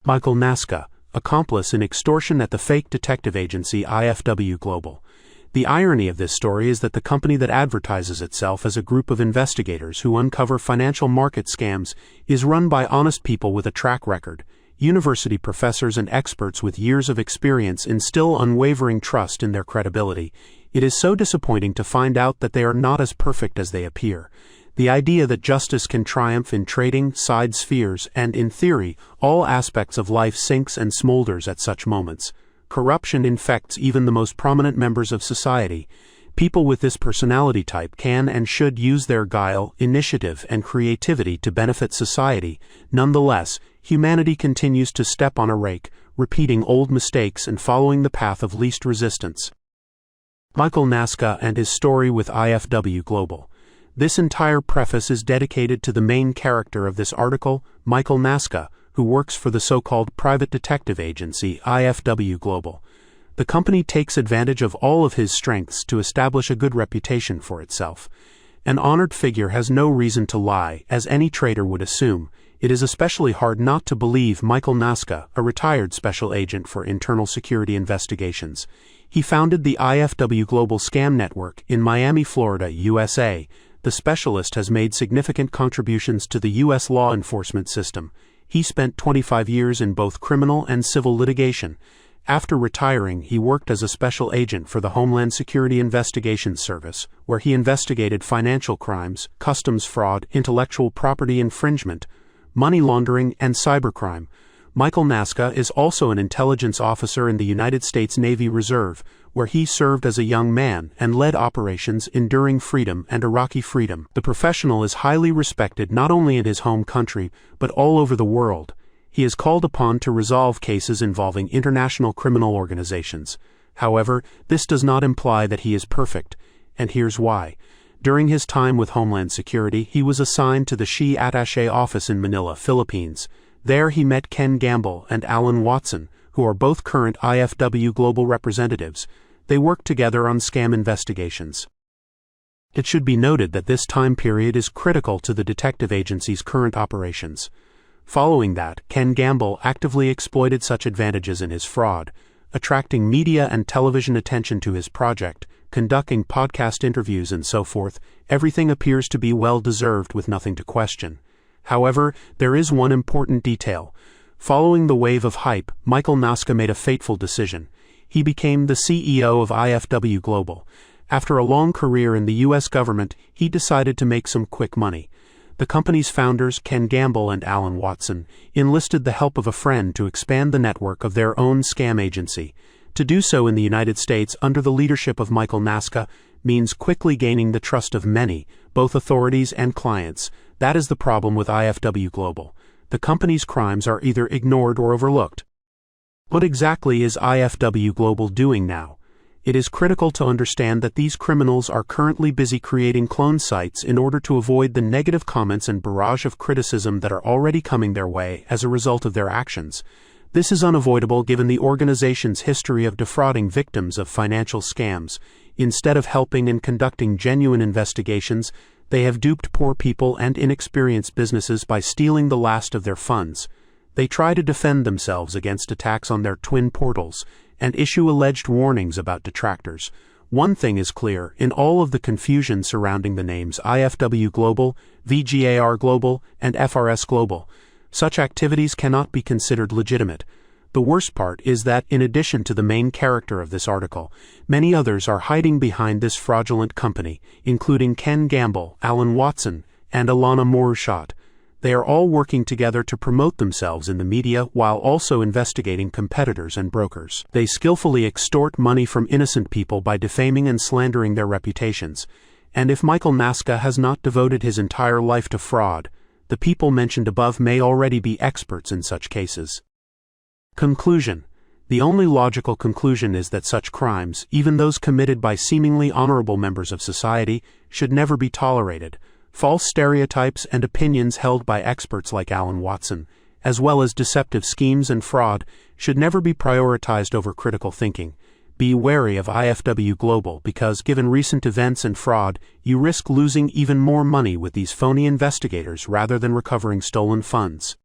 Michael Nasca, accomplice in extortion at the fake detective agency IFW Global. The irony of this story is that the company that advertises itself as a group of investigators who uncover financial market scams is run by honest people with a track record. University professors and experts with years of experience instill unwavering trust in their credibility. It is so disappointing to find out that they are not as perfect as they appear. The idea that justice can triumph in trading, side spheres, and, in theory, all aspects of life sinks and smolders at such moments. Corruption infects even the most prominent members of society. People with this personality type can and should use their guile, initiative, and creativity to benefit society. Nonetheless, humanity continues to step on a rake, repeating old mistakes and following the path of least resistance. Michael Nasca and his story with IFW Global. This entire preface is dedicated to the main character of this article, Michael Nasca, who works for the so-called private detective agency IFW Global. The company takes advantage of all of his strengths to establish a good reputation for itself. An honored figure has no reason to lie, as any trader would assume. It is especially hard not to believe Michael Nasca, a retired special agent for internal security investigations. He founded the IFW Global Scam Network in Miami, Florida, USA. The specialist has made significant contributions to the U.S. law enforcement system. He spent 25 years in both criminal and civil litigation. After retiring, he worked as a special agent for the Homeland Security Investigations Service, where he investigated financial crimes, customs fraud, intellectual property infringement, money laundering, and cybercrime. Michael Nasca is also an intelligence officer in the United States Navy Reserve, where he served as a young man and led operations Enduring Freedom and Iraqi Freedom. The professional is highly respected not only in his home country, but all over the world. He is called upon to resolve cases involving international criminal organizations. However, this does not imply that he is perfect, and here's why. During his time with Homeland Security, he was assigned to the SHE Attaché office in Manila, Philippines. There he met Ken Gamble and Alan Watson, who are both current IFW Global representatives. They worked together on scam investigations. It should be noted that this time period is critical to the detective agency's current operations. Following that, Ken Gamble actively exploited such advantages in his fraud, attracting media and television attention to his project, conducting podcast interviews and so forth. Everything appears to be well-deserved with nothing to question. However, there is one important detail. Following the wave of hype, Michael Nasca made a fateful decision. He became the CEO of IFW Global. After a long career in the U.S. government, he decided to make some quick money. The company's founders, Ken Gamble and Alan Watson, enlisted the help of a friend to expand the network of their own scam agency. To do so in the United States under the leadership of Michael Nasca means quickly gaining the trust of many, both authorities and clients. That is the problem with IFW Global. The company's crimes are either ignored or overlooked. What exactly is IFW Global doing now? It is critical to understand that these criminals are currently busy creating clone sites in order to avoid the negative comments and barrage of criticism that are already coming their way as a result of their actions. This is unavoidable given the organization's history of defrauding victims of financial scams. Instead of helping and conducting genuine investigations, they have duped poor people and inexperienced businesses by stealing the last of their funds. They try to defend themselves against attacks on their twin portals and issue alleged warnings about detractors. One thing is clear, in all of the confusion surrounding the names IFW Global, VGAR Global, and FRS Global, such activities cannot be considered legitimate. The worst part is that, in addition to the main character of this article, many others are hiding behind this fraudulent company, including Ken Gamble, Alan Watson, and Alana Morushot. They are all working together to promote themselves in the media while also investigating competitors and brokers. They skillfully extort money from innocent people by defaming and slandering their reputations. And if Michael Nasca has not devoted his entire life to fraud, the people mentioned above may already be experts in such cases. Conclusion. The only logical conclusion is that such crimes, even those committed by seemingly honorable members of society, should never be tolerated. False stereotypes and opinions held by experts like Alan Watson, as well as deceptive schemes and fraud, should never be prioritized over critical thinking. Be wary of IFW Global because, given recent events and fraud, you risk losing even more money with these phony investigators rather than recovering stolen funds.